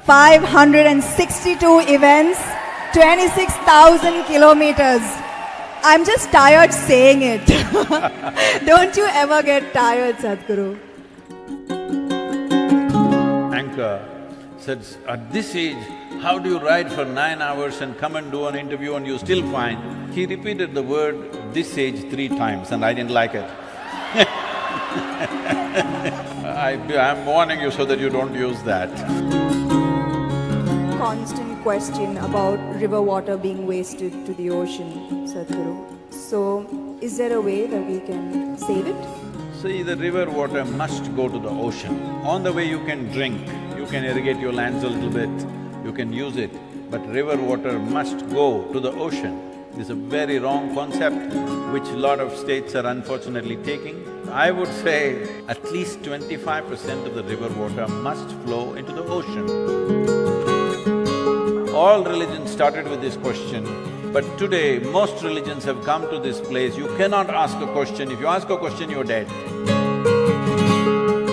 562 events, 26,000 kilometers. I'm just tired saying it. Don't you ever get tired, Sathguru. Anchor said, at this age, how do you ride for 9 hours and come and do an interview and you're still fine? He repeated the word this age 3 times and I didn't like it. I'm warning you so that you don't use that. Constant question about river water being wasted to the ocean, Sathguru. So, is there a way that we can save it? See, the river water must go to the ocean. On the way you can drink, you can irrigate your lands a little bit, you can use it, but river water must go to the ocean. This is a very wrong concept which a lot of states are unfortunately taking. I would say at least 25% of the river water must flow into the ocean. All religions started with this question, but today most religions have come to this place, you cannot ask a question. If you ask a question, you're dead.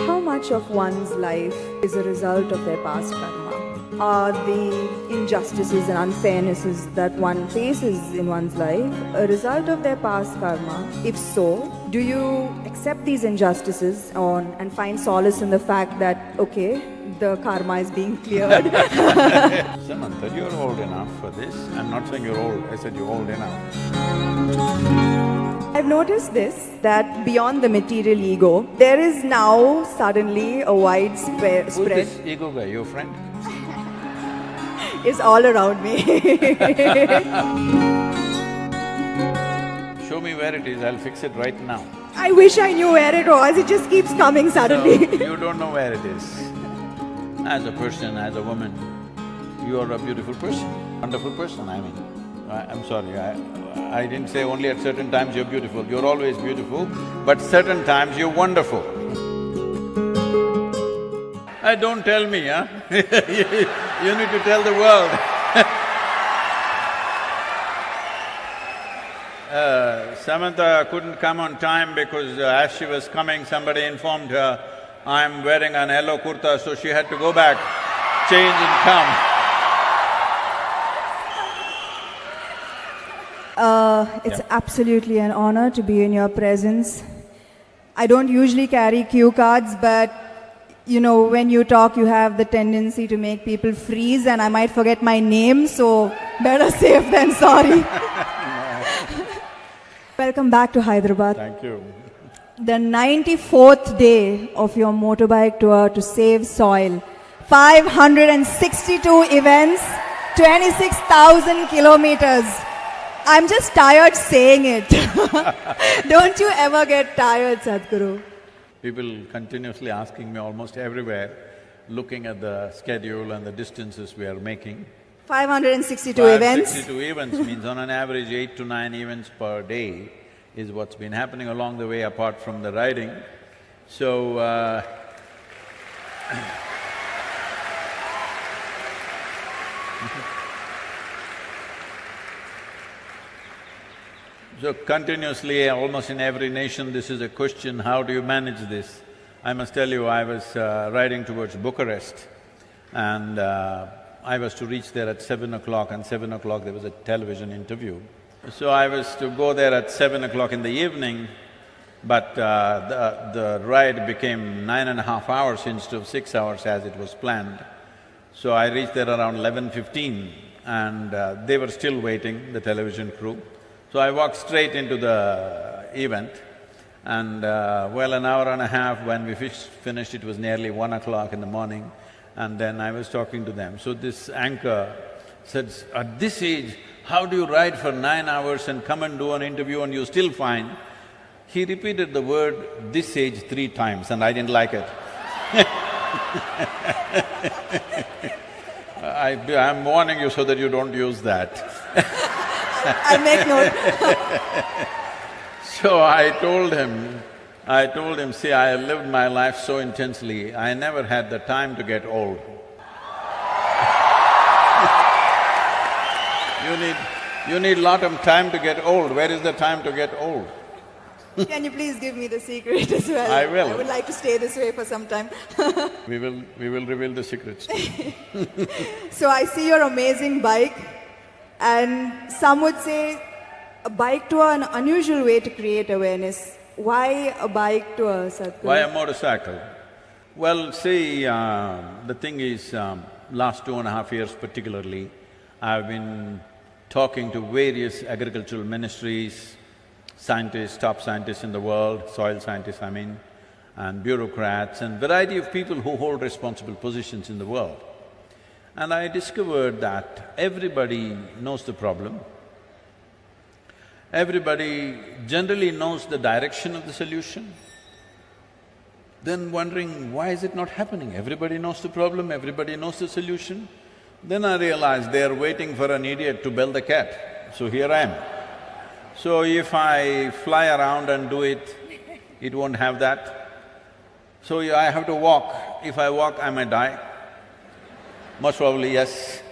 How much of one's life is a result of their past karma? Are the injustices and unfairnesses that one faces in one's life a result of their past karma? If so, do you accept these injustices and find solace in the fact that, okay, the karma is being cleared? Samantha, you're old enough for this. I'm not saying you're old, I said you're old enough. I've noticed this, that beyond the material ego, there is now suddenly a wide spread… Who's this ego guy, your friend? Is all around me. Show me where it is, I'll fix it right now. I wish I knew where it was, it just keeps coming suddenly. So, you don't know where it is. As a person, as a woman, you are a beautiful person, wonderful person, I mean. I'm sorry, I didn't say only at certain times you're beautiful, you're always beautiful, but certain times you're wonderful. Don't tell me, huh? You need to tell the world. Samantha couldn't come on time because as she was coming, somebody informed her, I'm wearing an yellow kurta, so she had to go back, change and come. It's absolutely an honor to be in your presence. I don't usually carry cue cards, but you know, when you talk, you have the tendency to make people freeze and I might forget my name, so better safe than sorry. Welcome back to Hyderabad. Thank you. The 94th day of your motorbike tour to save soil. 562 events, 26,000 kilometers. I'm just tired saying it. Don't you ever get tired, Sathguru? People continuously asking me almost everywhere, looking at the schedule and the distances we are making. 562 events? 562 events means on an average 8 to 9 events per day is what's been happening along the way apart from the riding. So, so continuously, almost in every nation, this is a question, how do you manage this? I must tell you, I was riding towards Bucharest and I was to reach there at 7 o'clock, and 7 o'clock there was a television interview. So I was to go there at 7 o'clock in the evening, but the ride became 9.5 hours instead of 6 hours as it was planned. So I reached there around 11:15 and they were still waiting, the television crew. So I walked straight into the event and well, an hour and a half when we finished, it was nearly 1 o'clock in the morning, and then I was talking to them. So this anchor said, at this age, how do you ride for 9 hours and come and do an interview and you're still fine? He repeated the word this age 3 times and I didn't like it. I'm warning you so that you don't use that. I'll make note. So I told him, see, I lived my life so intensely, I never had the time to get old. You need lot of time to get old. Where is the time to get old? Can you please give me the secret as well? I will. I would like to stay this way for some time. We will reveal the secrets to you. So I see your amazing bike, and some would say a bike tour, an unusual way to create awareness. Why a bike tour, Sathguru? Why a motorcycle? Well, see, the thing is, last 2.5 years particularly, I've been talking to various agricultural ministries, scientists, top scientists in the world, soil scientists I mean, and bureaucrats and variety of people who hold responsible positions in the world. And I discovered that everybody knows the problem, everybody generally knows the direction of the solution, then wondering, why is it not happening? Everybody knows the problem, everybody knows the solution. Then I realized they are waiting for an idiot to bell the cat, so here I am. So if I fly around and do it, it won't have that. So I have to walk. If I walk, I might die. Most probably, yes.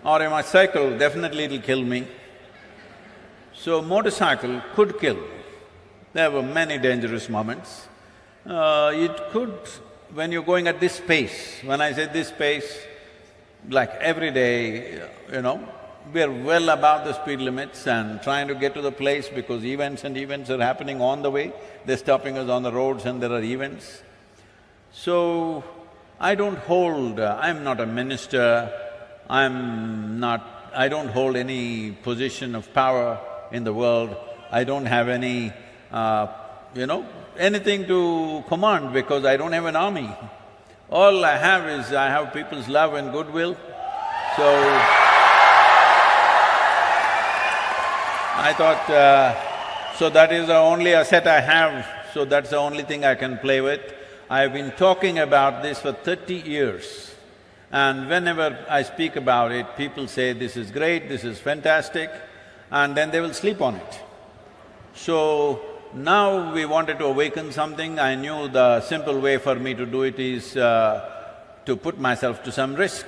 Or if I cycle, definitely it'll kill me. So motorcycle could kill. There were many dangerous moments. It could… when you're going at this pace, when I say this pace, like every day, we're well above the speed limits and trying to get to the place because events are happening on the way. They're stopping us on the roads and there are events. So, I don't hold… I'm not a minister, I don't hold any position of power in the world, I don't have any, anything to command because I don't have an army. All I have is, I have people's love and goodwill, so… I thought, so that is the only asset I have, so that's the only thing I can play with. I've been talking about this for 30 years, and whenever I speak about it, people say, this is great, this is fantastic, and then they will sleep on it. So, now we wanted to awaken something. I knew the simple way for me to do it is to put myself to some risk.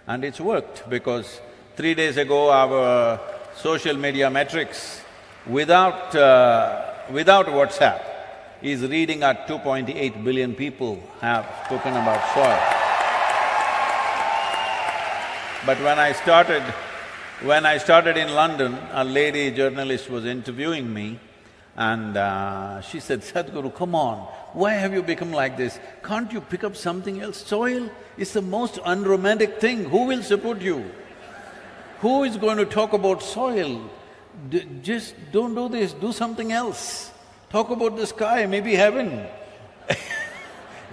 And it's worked because 3 days ago our social media metrics without WhatsApp is reading at 2.8 billion people have spoken about soil. But when I started in London, a lady journalist was interviewing me and she said, Sathguru, come on, why have you become like this? Can't you pick up something else? Soil is the most unromantic thing, who will support you? Who is going to talk about soil? Just don't do this, do something else. Talk about the sky, maybe heaven.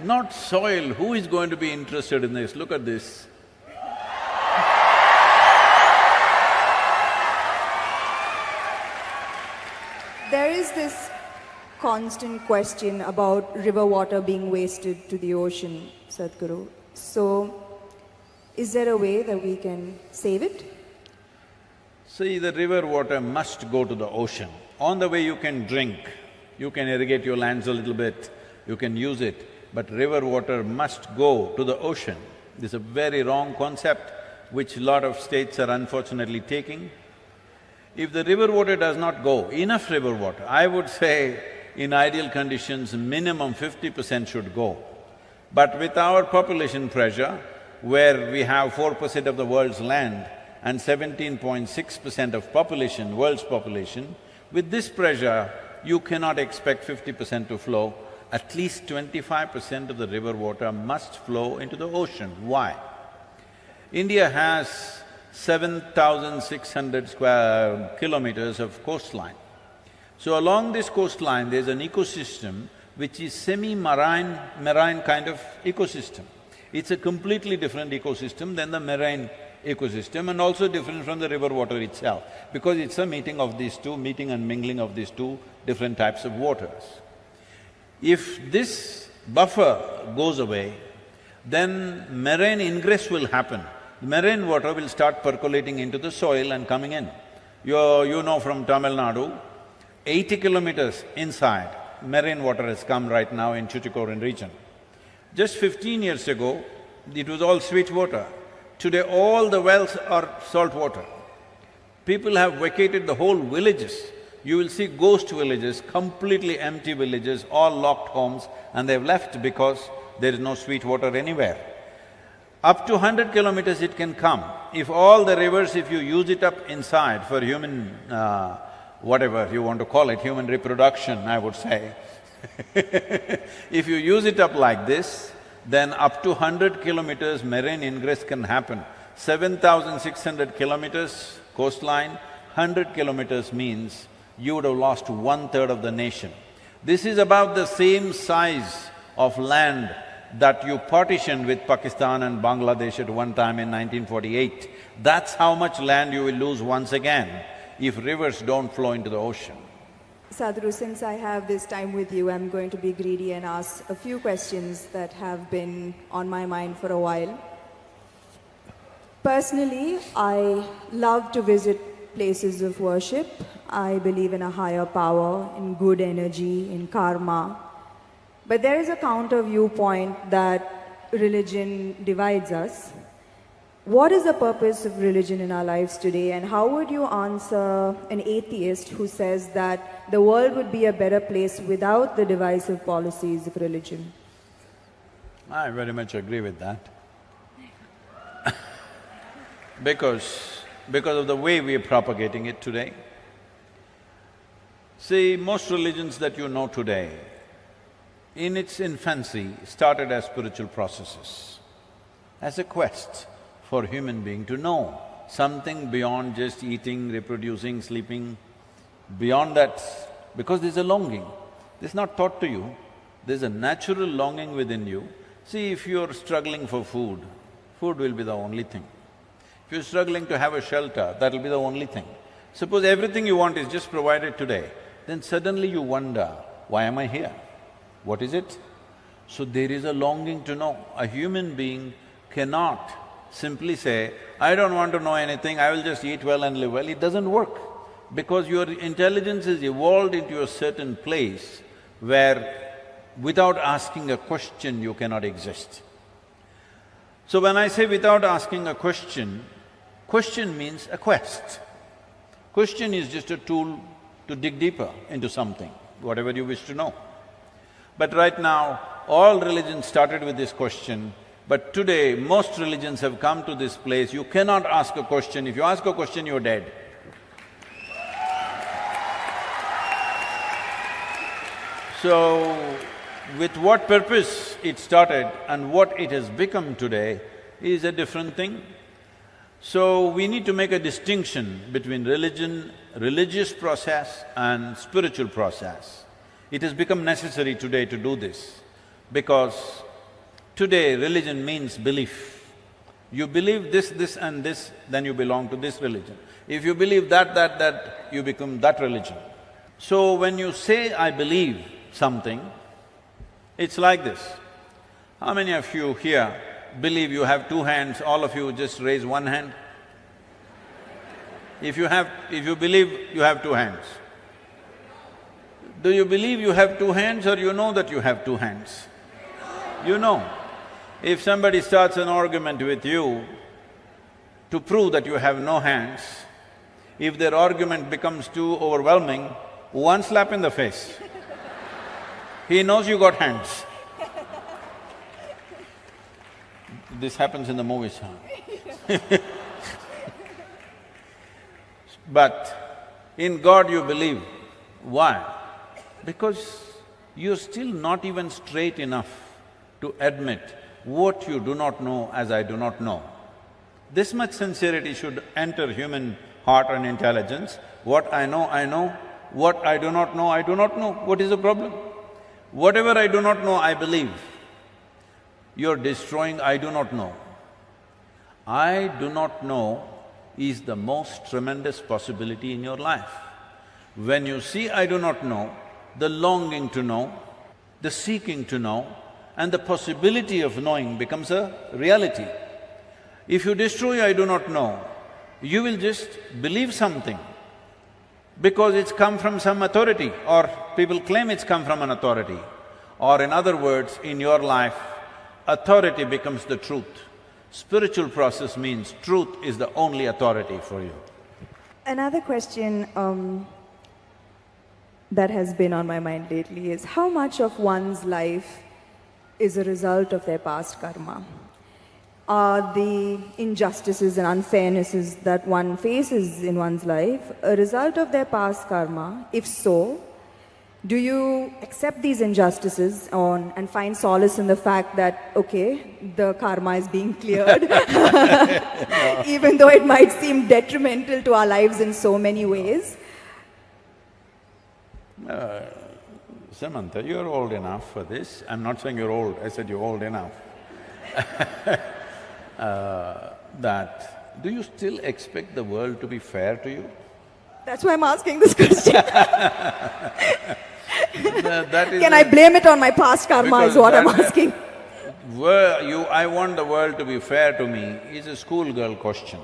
Not soil, who is going to be interested in this? Look at this. There is this constant question about river water being wasted to the ocean, Sathguru. So, is there a way that we can save it? See, the river water must go to the ocean. On the way you can drink, you can irrigate your lands a little bit, you can use it, but river water must go to the ocean. This is a very wrong concept which a lot of states are unfortunately taking. If the river water does not go, enough river water, I would say in ideal conditions, minimum 50% should go. But with our population pressure, where we have 4% of the world's land and 17.6% of population, world's population, with this pressure, you cannot expect 50% to flow. At least 25% of the river water must flow into the ocean. Why? India has 7,600 square kilometers of coastline. So along this coastline, there's an ecosystem which is marine kind of ecosystem. It's a completely different ecosystem than the marine ecosystem and also different from the river water itself, because it's a meeting of these two, meeting and mingling of these two different types of waters. If this buffer goes away, then marine ingress will happen. Marine water will start percolating into the soil and coming in. You know from Tamil Nadu, 80 kilometers inside, marine water has come right now in Tuticorin region. Just 15 years ago, it was all sweet water. Today all the wells are salt water. People have vacated the whole villages. You will see ghost villages, completely empty villages, all locked homes, and they've left because there is no sweet water anywhere. Up to 100 kilometers it can come. If all the rivers, if you use it up inside for human, whatever you want to call it, human reproduction, I would say if you use it up like this, then up to 100 kilometers marine ingress can happen. 7,600 kilometers coastline, 100 kilometers means you would have lost 1/3 of the nation. This is about the same size of land that you partitioned with Pakistan and Bangladesh at one time in 1948. That's how much land you will lose once again if rivers don't flow into the ocean. Sathguru, since I have this time with you, I'm going to be greedy and ask a few questions that have been on my mind for a while. Personally, I love to visit places of worship. I believe in a higher power, in good energy, in karma. But there is a counter viewpoint that religion divides us. What is the purpose of religion in our lives today, and how would you answer an atheist who says that the world would be a better place without the divisive policies of religion? I very much agree with that. Because of the way we are propagating it today. See, most religions that you know today, in its infancy, started as spiritual processes, as a quest for human being to know something beyond just eating, reproducing, sleeping, beyond that, because there's a longing. This is not taught to you, there's a natural longing within you. See, if you're struggling for food, food will be the only thing. If you're struggling to have a shelter, that'll be the only thing. Suppose everything you want is just provided today, then suddenly you wonder, why am I here? What is it? So there is a longing to know. A human being cannot simply say, I don't want to know anything, I will just eat well and live well. It doesn't work, because your intelligence is evolved into a certain place where without asking a question you cannot exist. So when I say without asking a question means a quest. Question is just a tool to dig deeper into something, whatever you wish to know. But right now, all religions started with this question, but today most religions have come to this place, you cannot ask a question. If you ask a question, you're dead. So, with what purpose it started and what it has become today is a different thing. So, we need to make a distinction between religion, religious process and spiritual process. It has become necessary today to do this, because today religion means belief. You believe this and this, then you belong to this religion. If you believe that, you become that religion. So when you say, I believe something, it's like this. How many of you here believe you have two hands? All of you just raise one hand. If you believe you have two hands, do you believe you have two hands, or you know that you have two hands? You know. If somebody starts an argument with you to prove that you have no hands, if their argument becomes too overwhelming, one slap in the face. He knows you got hands. This happens in the movies, huh? But in God you believe. Why? Because you're still not even straight enough to admit what you do not know as I do not know. This much sincerity should enter human heart and intelligence. What I know, what I do not know, I do not know. What is the problem? Whatever I do not know, I believe. You're destroying I do not know. I do not know is the most tremendous possibility in your life. When you see I do not know, the longing to know, the seeking to know, and the possibility of knowing becomes a reality. If you destroy I do not know, you will just believe something because it's come from some authority, or people claim it's come from an authority. Or in other words, in your life, authority becomes the truth. Spiritual process means truth is the only authority for you. Another question, that has been on my mind lately is how much of one's life is a result of their past karma. Are the injustices and unfairnesses that one faces in one's life a result of their past karma? If so, do you accept these injustices and find solace in the fact that, okay, the karma is being cleared, even though it might seem detrimental to our lives in so many ways? Samantha, you're old enough for this. I'm not saying you're old, I said you're old enough. Do you still expect the world to be fair to you? That's why I'm asking this question. Can I blame it on my past karma is what I'm asking. I want the world to be fair to me is a schoolgirl question.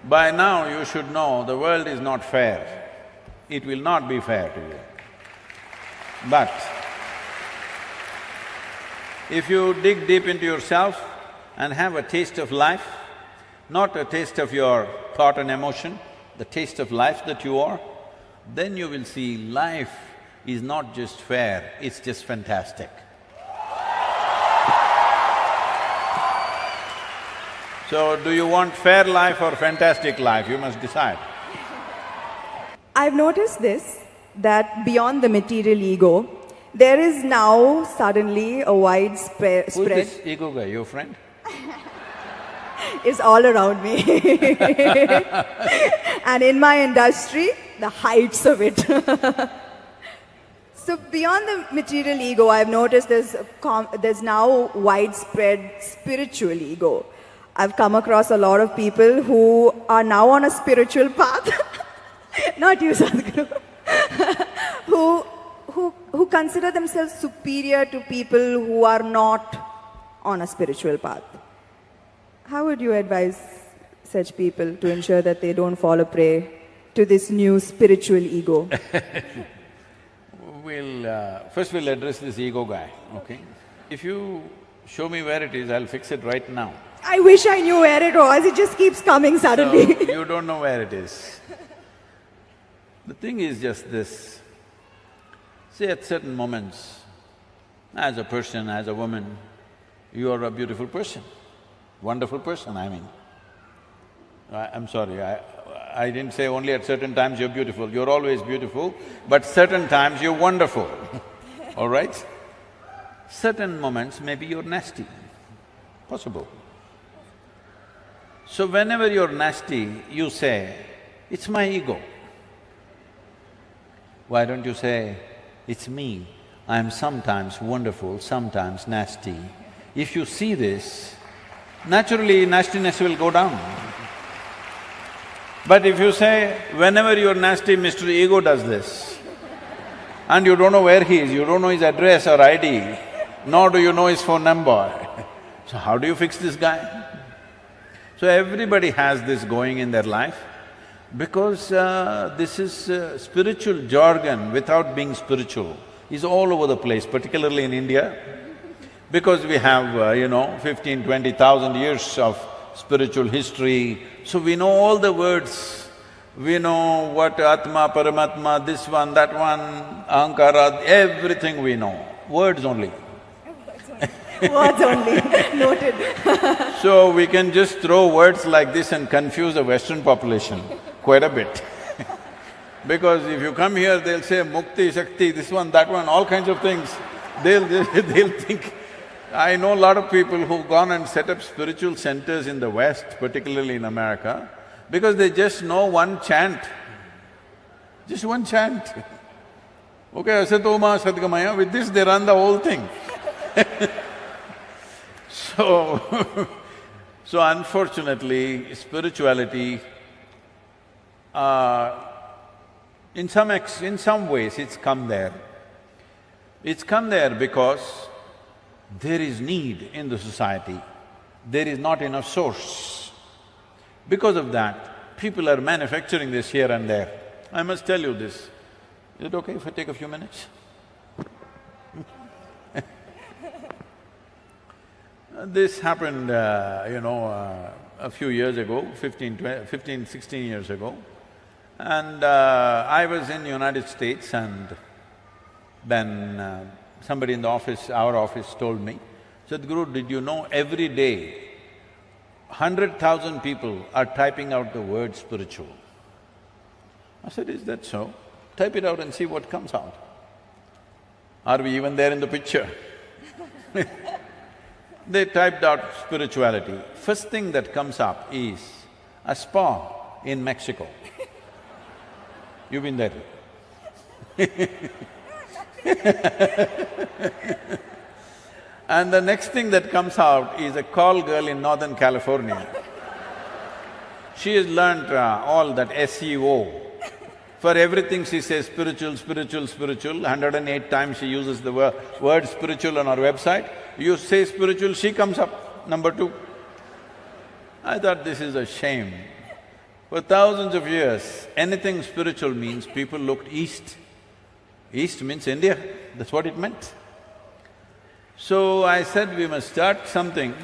By now you should know the world is not fair. It will not be fair to you. But if you dig deep into yourself and have a taste of life, not a taste of your thought and emotion, the taste of life that you are, then you will see life is not just fair, it's just fantastic. So, do you want fair life or fantastic life? You must decide. I've noticed this, that beyond the material ego, there is now suddenly a widespread… Who's this ego guy, your friend? Is all around me. And in my industry, the heights of it. So beyond the material ego, I've noticed there's now widespread spiritual ego. I've come across a lot of people who are now on a spiritual path, not you, Sathguru, who consider themselves superior to people who are not on a spiritual path. How would you advise such people to ensure that they don't fall a prey to this new spiritual ego? First we'll address this ego guy, okay? If you show me where it is, I'll fix it right now. I wish I knew where it was, it just keeps coming suddenly. So, you don't know where it is. The thing is just this, see, at certain moments, as a person, as a woman, you are a beautiful person, wonderful person, I mean. I'm sorry, I didn't say only at certain times you're beautiful, you're always beautiful, but certain times you're wonderful, all right? Certain moments maybe you're nasty, possible. So whenever you're nasty, you say, it's my ego. Why don't you say, it's me, I'm sometimes wonderful, sometimes nasty. If you see this, naturally nastiness will go down. But if you say, whenever you're nasty, Mr. Ego does this, and you don't know where he is, you don't know his address or ID, nor do you know his phone number, so how do you fix this guy? So everybody has this going in their life, because this is spiritual jargon without being spiritual is all over the place, particularly in India, because we have, 15, 20,000 years of spiritual history, so we know all the words. We know what Atma, Paramatma, this one, that one, Ahankara, everything we know, words only. Words only, noted. So we can just throw words like this and confuse the Western population quite a bit. Because if you come here, they'll say Mukti, Shakti, this one, that one, all kinds of things. They'll think… I know a lot of people who've gone and set up spiritual centers in the West, particularly in America, because they just know one chant, just one chant. Okay, Asatoma Sadgamaya, with this they run the whole thing. So unfortunately, spirituality, in some ways it's come there. It's come there because there is need in the society, there is not enough source. Because of that, people are manufacturing this here and there. I must tell you this. Is it okay if I take a few minutes? This happened, a few years ago, 15, 16 years ago. And I was in United States, and then somebody in the office, our office, told me, Sathguru, did you know every day 100,000 people are typing out the word spiritual? I said, is that so? Type it out and see what comes out. Are we even there in the picture? They typed out spirituality. First thing that comes up is a spa in Mexico. You've been there? And the next thing that comes out is a call girl in Northern California. She has learnt all that SEO. For everything she says spiritual, spiritual, spiritual. 108 times she uses the word spiritual on her website. You say spiritual, she comes up, number 2. I thought this is a shame. For thousands of years, anything spiritual means people looked east. East means India, that's what it meant. So I said we must start something,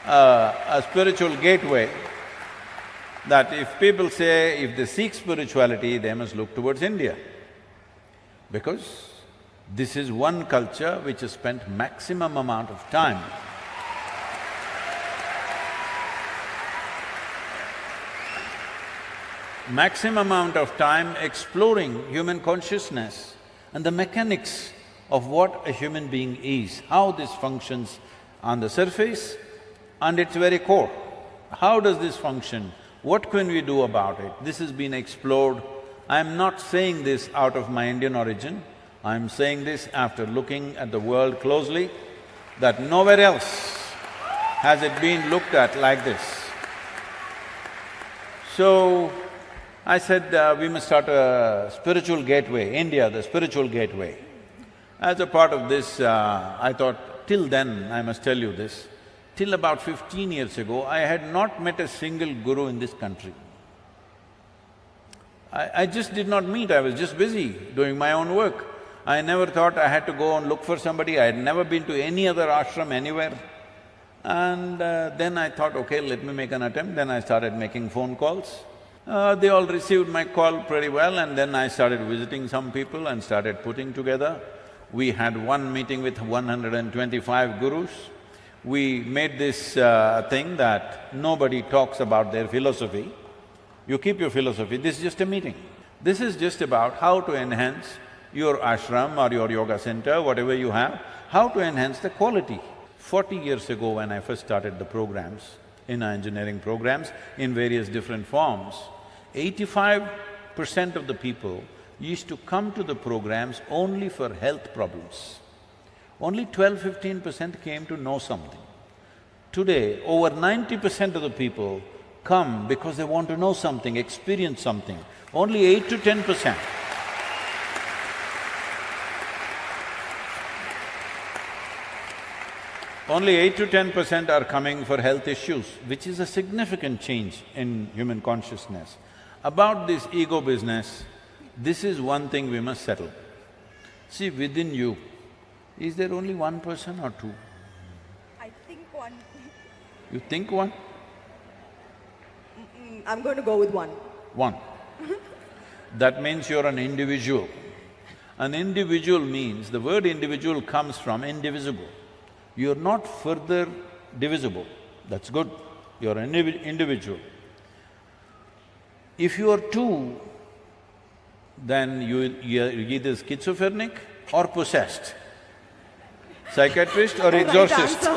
a spiritual gateway, that if people say if they seek spirituality, they must look towards India. Because this is one culture which has spent maximum amount of time exploring human consciousness and the mechanics of what a human being is, how this functions on the surface and its very core. How does this function? What can we do about it? This has been explored. I'm not saying this out of my Indian origin, I'm saying this after looking at the world closely, that nowhere else has it been looked at like this. So, I said we must start a spiritual gateway, India, the spiritual gateway. As a part of this, I thought, till then, I must tell you this, till about 15 years ago, I had not met a single guru in this country. I just did not meet, I was just busy doing my own work. I never thought I had to go and look for somebody, I had never been to any other ashram anywhere. And then I thought, okay, let me make an attempt, then I started making phone calls. They all received my call pretty well, and then I started visiting some people and started putting together. We had one meeting with 125 gurus. We made this thing that nobody talks about their philosophy. You keep your philosophy, this is just a meeting. This is just about how to enhance your ashram or your yoga center, whatever you have, how to enhance the quality. 40 years ago when I first started the programs, inner engineering programs in various different forms, 85% of the people used to come to the programs only for health problems. Only 12–15% came to know something. Today, over 90% of the people come because they want to know something, experience something. Only 8 to 10%. Only 8 to 10% are coming for health issues, which is a significant change in human consciousness. About this ego business, this is one thing we must settle. See, within you, is there only one person or two? I think one. You think one? I'm going to go with one. One. That means you're an individual. An individual means, the word individual comes from indivisible. You're not further divisible, that's good, you're an individual. If you are two, then you're either schizophrenic or possessed, psychiatrist or exorcist.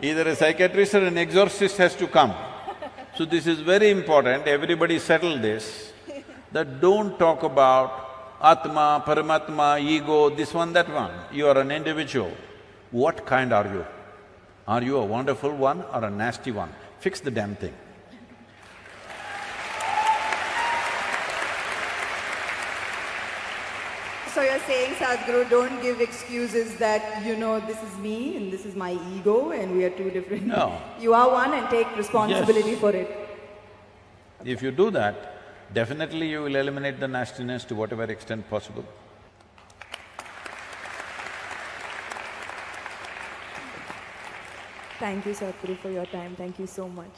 Either a psychiatrist or an exorcist has to come. So this is very important, everybody settle this, that don't talk about Atma, Paramatma, ego, this one, that one. You are an individual. What kind are you? Are you a wonderful one or a nasty one? Fix the damn thing. So you're saying, Sathguru, don't give excuses that, this is me and this is my ego and we are two different… No. You are one and take responsibility Yes. for it. If you do that, definitely you will eliminate the nastiness to whatever extent possible. Thank you, Sathguru, for your time. Thank you so much.